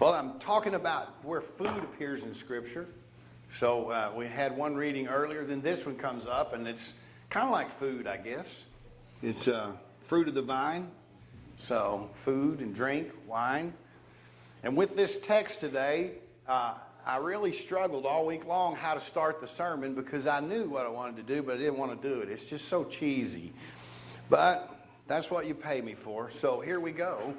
Well, I'm talking about where food appears in Scripture. So we had one reading earlier, then this one comes up, and it's kind of like food, I guess. It's fruit of the vine. So food and drink, wine. And with this text today, I really struggled all week long how to start the sermon because I knew what I wanted to do, but I didn't want to do it. It's just so cheesy. But that's what you pay me for. So here we go.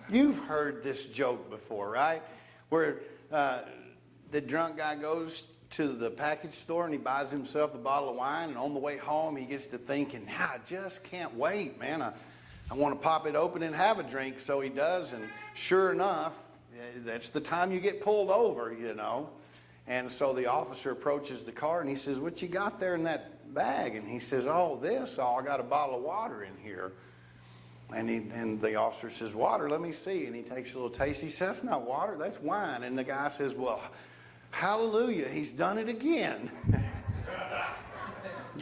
You've heard this joke before, right? Where the drunk guy goes to the package store and he buys himself a bottle of wine, and on the way home he gets to thinking, I just can't wait, man. I want to pop it open and have a drink. So he does, and sure enough, that's the time you get pulled over, you know. And so the officer approaches the car and he says, what you got there in that bag? And he says, I got a bottle of water in here. And the officer says, water, let me see. And he takes a little taste. He says, that's not water, that's wine. And the guy says, well, hallelujah, he's done it again.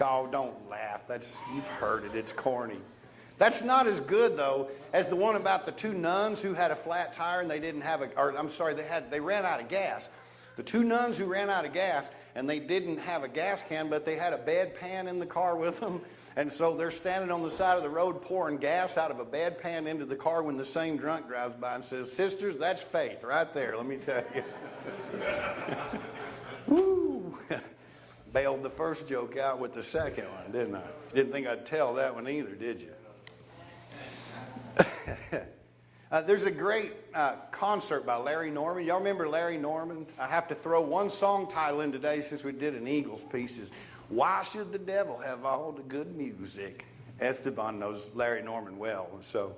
Oh, don't laugh. You've heard it. It's corny. That's not as good, though, as the one about the two nuns who had a flat tire and they ran out of gas. The two nuns who ran out of gas, and they didn't have a gas can, but they had a bedpan in the car with them. And so they're standing on the side of the road pouring gas out of a bedpan into the car when the same drunk drives by and says, sisters, that's faith right there, let me tell you. Woo! Bailed the first joke out with the second one, didn't I? Didn't think I'd tell that one either, did you? There's a great concert by Larry Norman. Y'all remember Larry Norman? I have to throw one song title in today since we did an Eagles piece. Is Why Should the Devil Have All the Good Music? Esteban knows Larry Norman well. And so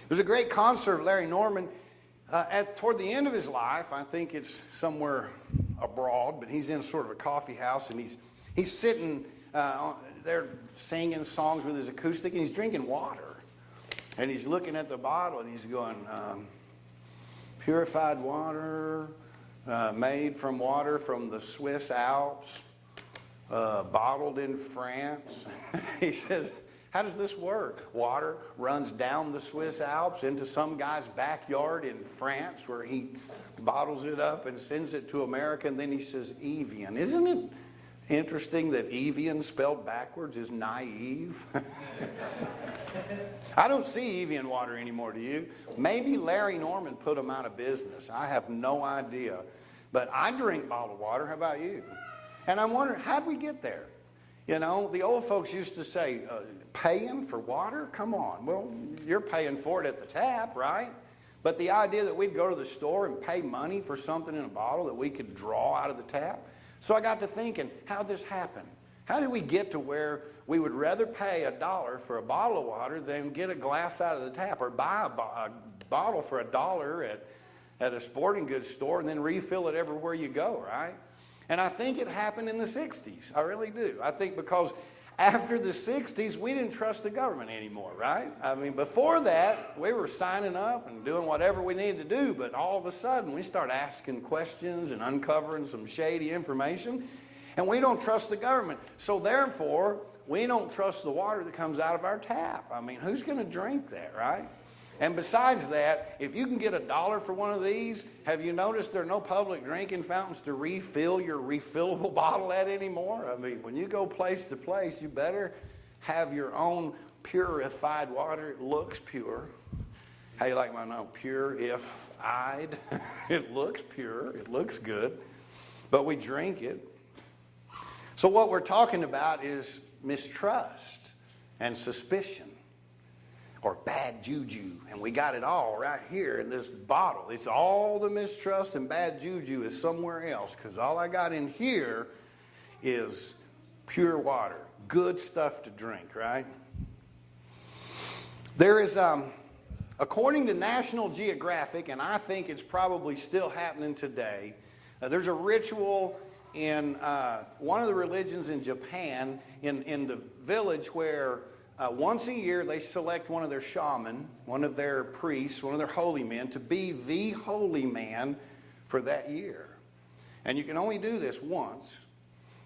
there's a great concert of Larry Norman. Toward the end of his life, I think it's somewhere abroad, but he's in sort of a coffee house, and he's sitting there singing songs with his acoustic, and he's drinking water. And he's looking at the bottle, and he's going, purified water, made from water from the Swiss Alps, bottled in France. He says, how does this work? Water runs down the Swiss Alps into some guy's backyard in France where he bottles it up and sends it to America, and then he says, Evian. Isn't it interesting that Evian spelled backwards is naive? I don't see Evian water anymore, do you? Maybe Larry Norman put them out of business. I have no idea. But I drink bottled water. How about you? And I'm wondering, how'd we get there? You know, the old folks used to say, paying for water? Come on. Well, you're paying for it at the tap, right? But the idea that we'd go to the store and pay money for something in a bottle that we could draw out of the tap. So I got to thinking, how'd this happen? How did we get to where we would rather pay $1 for a bottle of water than get a glass out of the tap, or buy a bottle for $1 at a sporting goods store and then refill it everywhere you go, right? And I think it happened in the 60s. I really do. I think because after the 60s, we didn't trust the government anymore, right? I mean, before that, we were signing up and doing whatever we needed to do, but all of a sudden, we start asking questions and uncovering some shady information, and we don't trust the government. So therefore, we don't trust the water that comes out of our tap. I mean, who's going to drink that, right? And besides that, if you can get $1 for one of these, have you noticed there are no public drinking fountains to refill your refillable bottle at anymore? I mean, when you go place to place, you better have your own purified water. It looks pure. How you like my name? Purified. It looks pure. It looks good. But we drink it. So what we're talking about is mistrust and suspicion, or bad juju. And we got it all right here in this bottle. It's all the mistrust and bad juju is somewhere else, because all I got in here is pure water, good stuff to drink, right? There is, according to National Geographic, and I think it's probably still happening today, there's a ritual in one of the religions in Japan, in the village, where once a year they select one of their shaman, one of their priests, one of their holy men, to be the holy man for that year. And you can only do this once,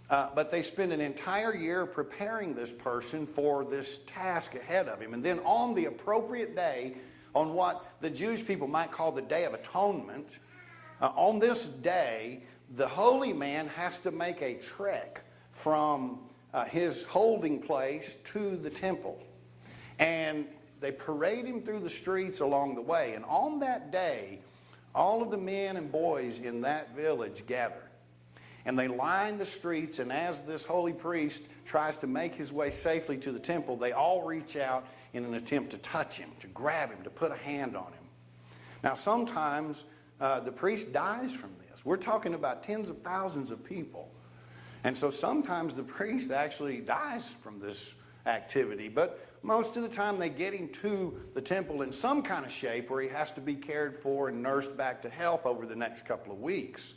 but they spend an entire year preparing this person for this task ahead of him. And then on the appropriate day, on what the Jewish people might call the Day of Atonement. On this day, the holy man has to make a trek from his holding place to the temple. And they parade him through the streets along the way. And on that day, all of the men and boys in that village gather. And they line the streets, and as this holy priest tries to make his way safely to the temple, they all reach out in an attempt to touch him, to grab him, to put a hand on him. Now, sometimes the priest dies from this. We're talking about tens of thousands of people. And so sometimes the priest actually dies from this activity. But most of the time they get him to the temple in some kind of shape where he has to be cared for and nursed back to health over the next couple of weeks.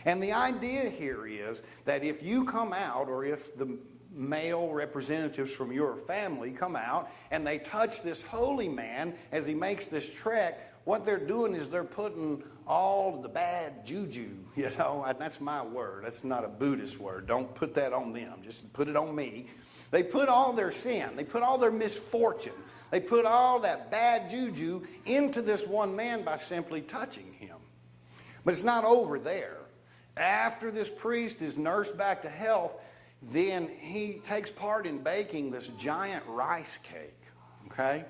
And the idea here is that if you come out, or if the male representatives from your family come out and they touch this holy man as he makes this trek, what they're doing is they're putting all the bad juju, that's my word. That's not a Buddhist word. Don't put that on them. Just put it on me. They put all their sin. They put all their misfortune. They put all that bad juju into this one man by simply touching him. But it's not over there. After this priest is nursed back to health, then he takes part in baking this giant rice cake, okay?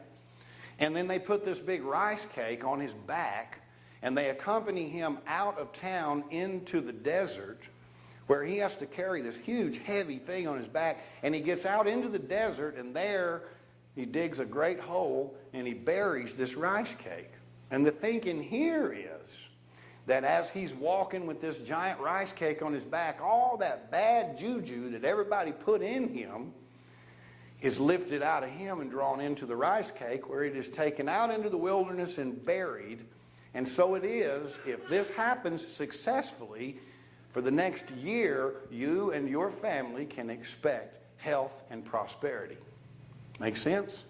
And then they put this big rice cake on his back, and they accompany him out of town into the desert, where he has to carry this huge, heavy thing on his back. And he gets out into the desert, and there he digs a great hole, and he buries this rice cake. And the thinking here is that as he's walking with this giant rice cake on his back, all that bad juju that everybody put in him is lifted out of him and drawn into the rice cake, where it is taken out into the wilderness and buried. And so it is, if this happens successfully, for the next year, you and your family can expect health and prosperity. Make sense?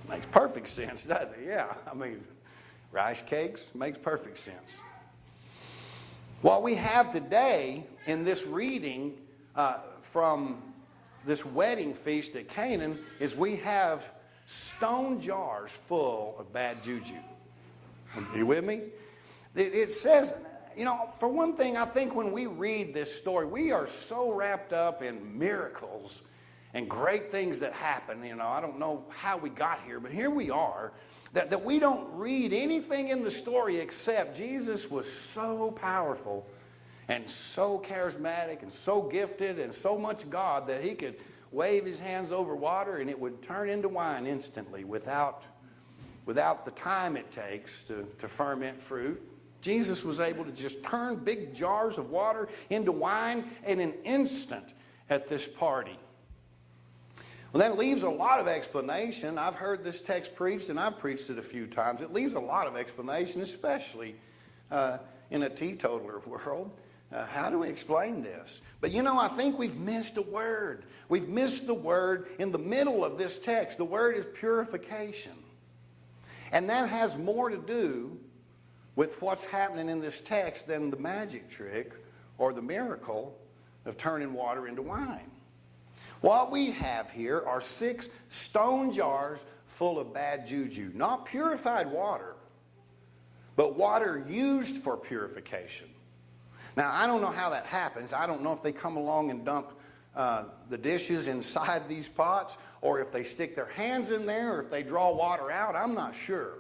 Makes perfect sense, doesn't it? Yeah, rice cakes makes perfect sense. What we have today in this reading from this wedding feast at Canaan is we have stone jars full of bad juju. Are you with me? It says, for one thing, I think when we read this story, we are so wrapped up in miracles and great things that happen. I don't know how we got here, but here we are, that we don't read anything in the story except Jesus was so powerful and so charismatic and so gifted and so much God that he could wave his hands over water and it would turn into wine instantly without the time it takes to ferment fruit. Jesus was able to just turn big jars of water into wine in an instant at this party. Well, that leaves a lot of explanation. I've heard this text preached, and I've preached it a few times. It leaves a lot of explanation, especially in a teetotaler world. How do we explain this? But I think we've missed a word. We've missed the word in the middle of this text. The word is purification. And that has more to do with what's happening in this text than the magic trick or the miracle of turning water into wine. What we have here are 6 stone jars full of bad juju. Not purified water, but water used for purification. Now, I don't know how that happens. I don't know if they come along and dump the dishes inside these pots, or if they stick their hands in there, or if they draw water out. I'm not sure.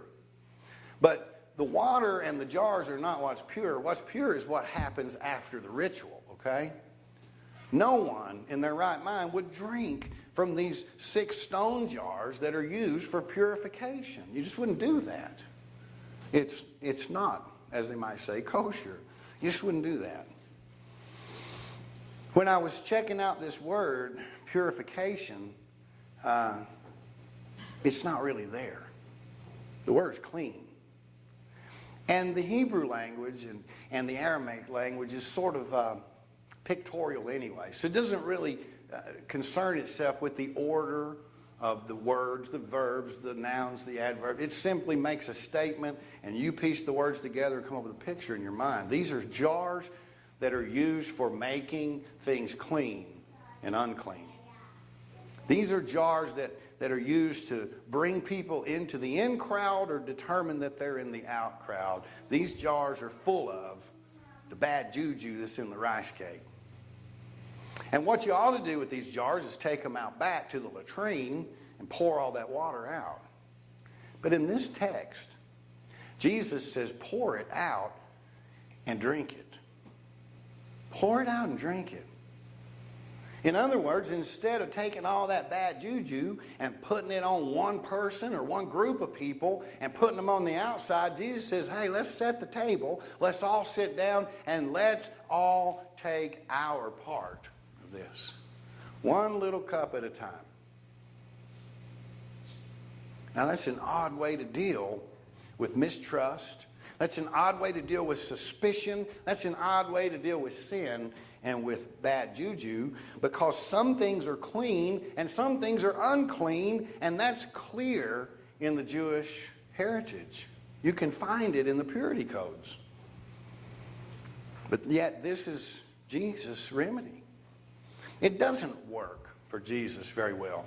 But the water and the jars are not what's pure. What's pure is what happens after the ritual, okay? No one in their right mind would drink from these 6 stone jars that are used for purification. You just wouldn't do that. It's not, as they might say, kosher. You just wouldn't do that. When I was checking out this word, purification, it's not really there. The word's clean. And the Hebrew language and the Aramaic language is sort of pictorial anyway. So it doesn't really concern itself with the order of the words, the verbs, the nouns, the adverbs. It simply makes a statement, and you piece the words together and come up with a picture in your mind. These are jars that are used for making things clean and unclean. These are jars that that are used to bring people into the in crowd or determine that they're in the out crowd. These jars are full of the bad juju that's in the rice cake. And what you ought to do with these jars is take them out back to the latrine and pour all that water out. But in this text, Jesus says, pour it out and drink it. Pour it out and drink it. In other words, instead of taking all that bad juju and putting it on one person or one group of people and putting them on the outside, Jesus says, hey, let's set the table. Let's all sit down and let's all take our part of this. One little cup at a time. Now that's an odd way to deal with mistrust. That's an odd way to deal with suspicion. That's an odd way to deal with sin and with bad juju, because some things are clean and some things are unclean, and that's clear in the Jewish heritage. You can find it in the purity codes. But yet this is Jesus' remedy. It doesn't work for Jesus very well.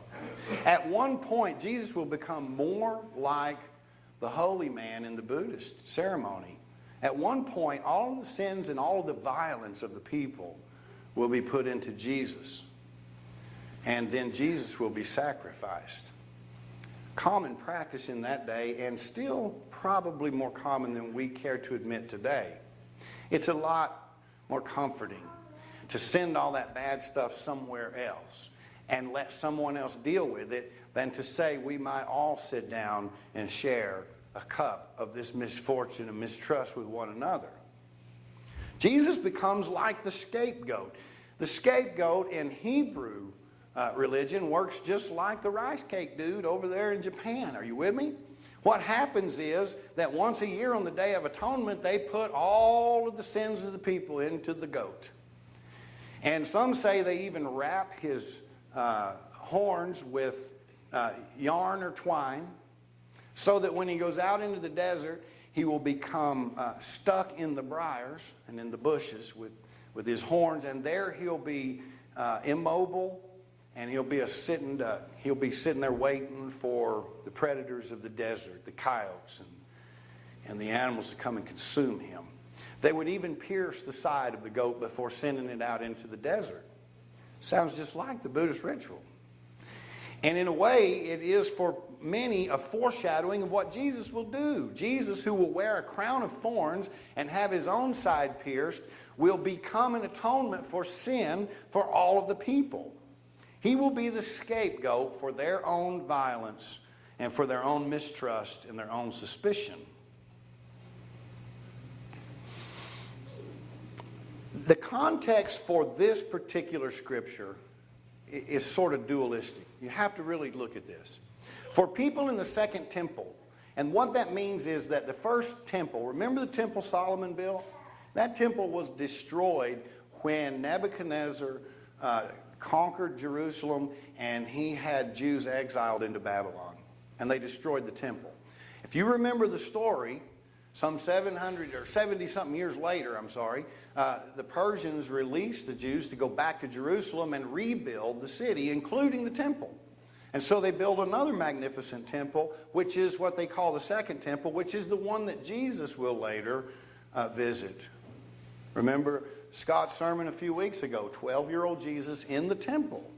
At one point, Jesus will become more like the holy man in the Buddhist ceremony. At one point, all of the sins and all of the violence of the people will be put into Jesus. And then Jesus will be sacrificed. Common practice in that day, and still probably more common than we care to admit today. It's a lot more comforting to send all that bad stuff somewhere else and let someone else deal with it than to say we might all sit down and share a cup of this misfortune and mistrust with one another. Jesus becomes like the scapegoat. The scapegoat in Hebrew religion works just like the rice cake dude over there in Japan. Are you with me? What happens is that once a year on the Day of Atonement, they put all of the sins of the people into the goat. And some say they even wrap his horns with yarn or twine, so that when he goes out into the desert, he will become stuck in the briars and in the bushes with his horns, and there he'll be immobile, and he'll be sitting there waiting for the predators of the desert, the coyotes and the animals to come and consume him. They would even pierce the side of the goat before sending it out into the desert. Sounds just like the Buddhist ritual. And in a way, it is for many a foreshadowing of what Jesus will do. Jesus, who will wear a crown of thorns and have his own side pierced, will become an atonement for sin for all of the people. He will be the scapegoat for their own violence and for their own mistrust and their own suspicion. The context for this particular scripture is sort of dualistic. You have to really look at this. For people in the second temple, and what that means is that the first temple, remember the temple Solomon built? That temple was destroyed when Nebuchadnezzar conquered Jerusalem, and he had Jews exiled into Babylon, and they destroyed the temple. If you remember the story, some 700 or 70-something years later, the Persians released the Jews to go back to Jerusalem and rebuild the city, including the temple. And so they built another magnificent temple, which is what they call the second temple, which is the one that Jesus will later visit. Remember Scott's sermon a few weeks ago, 12-year-old Jesus in the temple,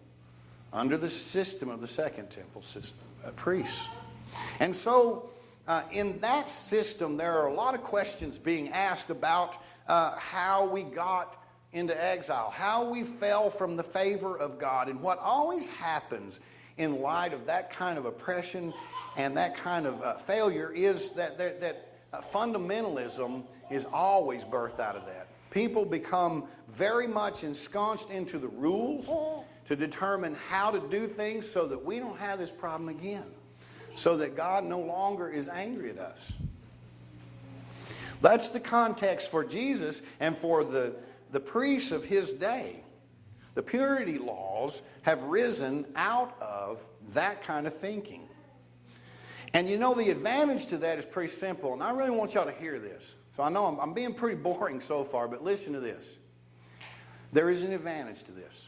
under the system of the second temple system, priests. And so in that system, there are a lot of questions being asked about how we got into exile, how we fell from the favor of God. And what always happens in light of that kind of oppression and that kind of failure is that fundamentalism is always birthed out of that. People become very much ensconced into the rules to determine how to do things so that we don't have this problem again, so that God no longer is angry at us. That's the context for Jesus and for the priests of his day. The purity laws have risen out of that kind of thinking. And you know, the advantage to that is pretty simple, and I really want y'all to hear this. So I know I'm being pretty boring so far, but listen to this. There is an advantage to this.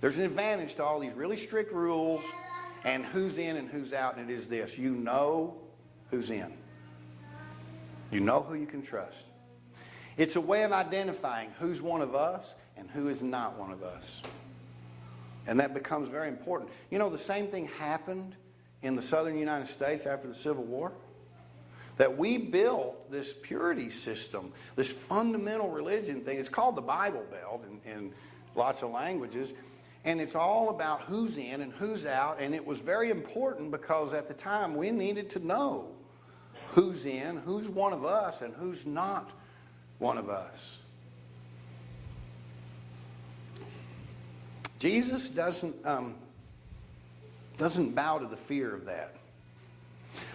There's an advantage to all these really strict rules and who's in and who's out, and it is this. You know who's in. You know who you can trust. It's a way of identifying who's one of us and who is not one of us. And that becomes very important. You know, the same thing happened in the southern United States after the Civil War. That we built this purity system, this fundamental religion thing. It's called the Bible Belt in lots of languages. And it's all about who's in and who's out. And it was very important because at the time we needed to know who's in, who's one of us, and who's not one of us. Jesus doesn't bow to the fear of that.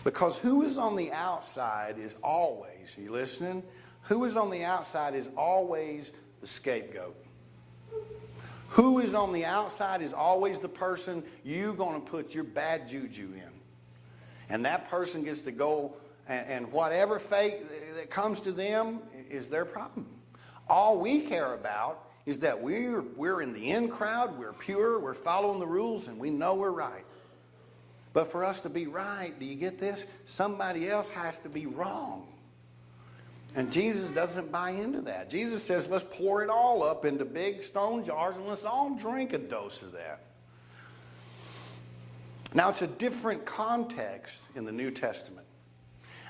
Because who is on the outside is always, are you listening? Who is on the outside is always the scapegoat. Who is on the outside is always the person you're going to put your bad juju in. And that person gets to go, and whatever fate that comes to them is their problem. All we care about is that we're in the in crowd, we're pure, we're following the rules, and we know we're right. But for us to be right, do you get this? Somebody else has to be wrong. And Jesus doesn't buy into that. Jesus says, let's pour it all up into big stone jars and let's all drink a dose of that. Now, it's a different context in the New Testament.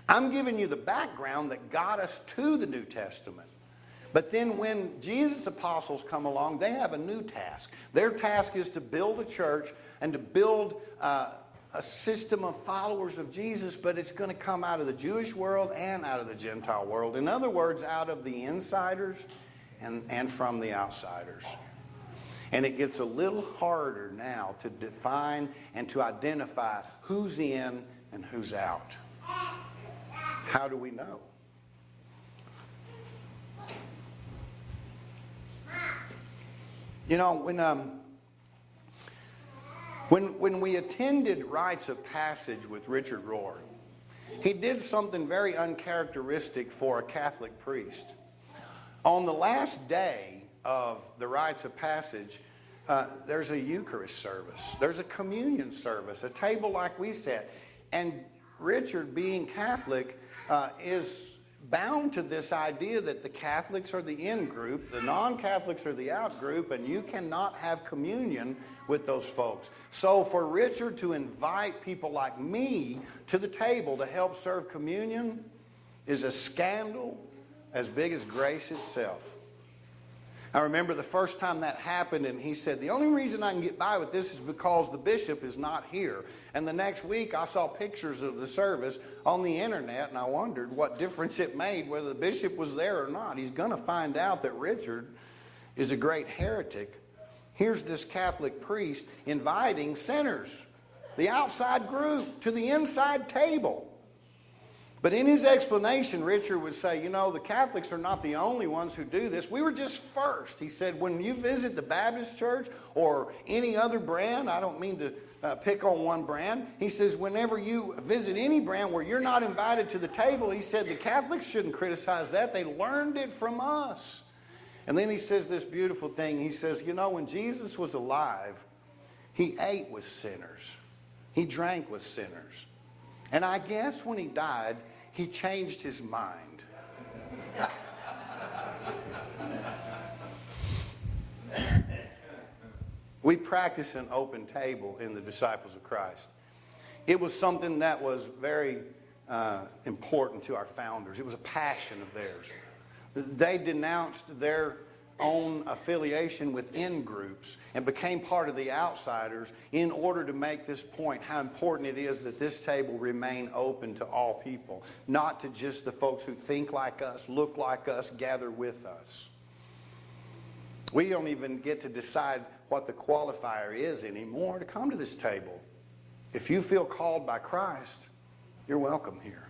I'm giving you the background that got us to the New Testament. But then when Jesus' apostles come along, they have a new task. Their task is to build a church and to build a system of followers of Jesus, but it's going to come out of the Jewish world and out of the Gentile world. In other words, out of the insiders and from the outsiders. And it gets a little harder now to define and to identify who's in and who's out. How do we know? You know, when we attended Rites of Passage with Richard Rohr, he did something very uncharacteristic for a Catholic priest. On the last day of the Rites of Passage, there's a Eucharist service. There's a communion service, a table like we set. And Richard, being Catholic, is bound to this idea that the Catholics are the in group, the non-Catholics are the out group, and you cannot have communion with those folks. So for Richard to invite people like me to the table to help serve communion is a scandal as big as grace itself. I remember the first time that happened, and he said, the only reason I can get by with this is because the bishop is not here. And the next week I saw pictures of the service on the internet, and I wondered what difference it made whether the bishop was there or not. He's going to find out that Richard is a great heretic. Here's this Catholic priest inviting sinners, the outside group, to the inside table. But in his explanation, Richard would say, you know, the Catholics are not the only ones who do this. We were just first. He said, when you visit the Baptist church or any other brand, I don't mean to pick on one brand. He says, whenever you visit any brand where you're not invited to the table, he said, the Catholics shouldn't criticize that. They learned it from us. And then he says this beautiful thing. He says, you know, when Jesus was alive, he ate with sinners. He drank with sinners. And I guess when he died, he changed his mind. We practice an open table in the Disciples of Christ. It was something that was very important to our founders. It was a passion of theirs. They denounced their own affiliation with in-groups and became part of the outsiders in order to make this point, how important it is that this table remain open to all people, not to just the folks who think like us, look like us, gather with us. We don't even get to decide what the qualifier is anymore to come to this table. If you feel called by Christ, you're welcome here.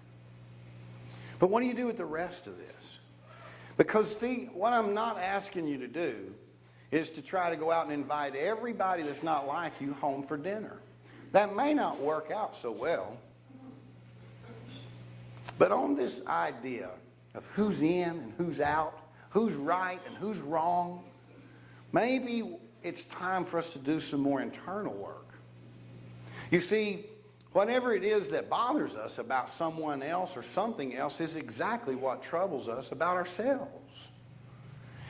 But what do you do with the rest of this? Because, see, what I'm not asking you to do is to try to go out and invite everybody that's not like you home for dinner. That may not work out so well. But on this idea of who's in and who's out, who's right and who's wrong, maybe it's time for us to do some more internal work. You see, whatever it is that bothers us about someone else or something else is exactly what troubles us about ourselves.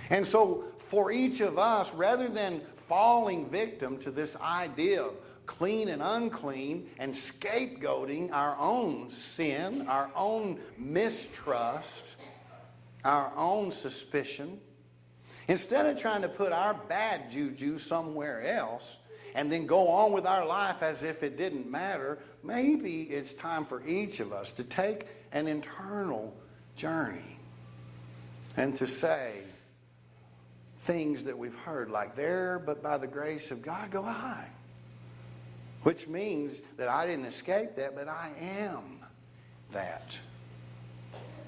And so for each of us, rather than falling victim to this idea of clean and unclean and scapegoating our own sin, our own mistrust, our own suspicion, instead of trying to put our bad juju somewhere else and then go on with our life as if it didn't matter, maybe it's time for each of us to take an internal journey and to say things that we've heard, like, there but by the grace of God go I. Which means that I didn't escape that, but I am that.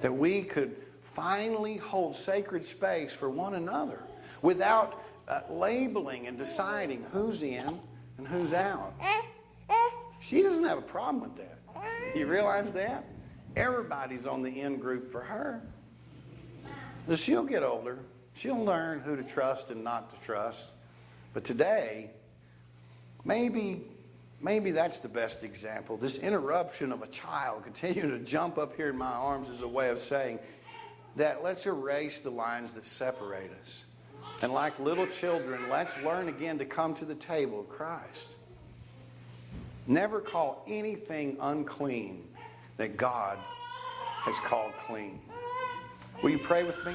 That we could finally hold sacred space for one another without labeling and deciding who's in and who's out. She doesn't have a problem with that. You realize that? Everybody's on the in group for her. As she'll get older, she'll learn who to trust and not to trust. But today, maybe that's the best example. This interruption of a child continuing to jump up here in my arms is a way of saying that let's erase the lines that separate us. And like little children, let's learn again to come to the table of Christ. Never call anything unclean that God has called clean. Will you pray with me?